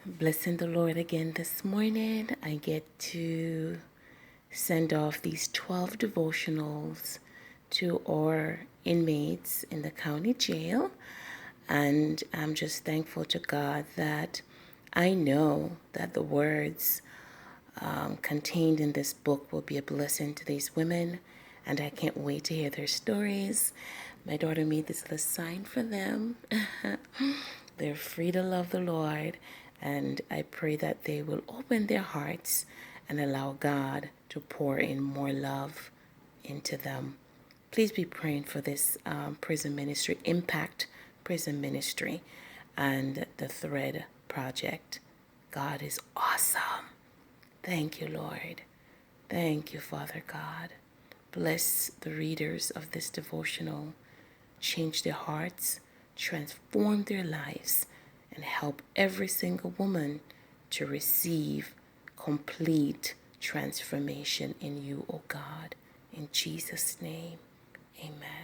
Blessing the Lord again this morning. I get to send off these 12 devotionals to our inmates in the county jail. And I'm just thankful to God that I know that the words contained in this book will be a blessing to these women. And I can't wait to hear their stories. My daughter made this little sign for them. They're free to love the Lord, and I pray that they will open their hearts and allow God to pour in more love into them. Please be praying for this prison ministry, Impact Prison Ministry, and the Thread Project. God is awesome. Thank you, Lord. Thank you, Father God. Bless the readers of this devotional. Change their hearts, transform their lives, and help every single woman to receive complete transformation in you, O God. In Jesus' name, amen.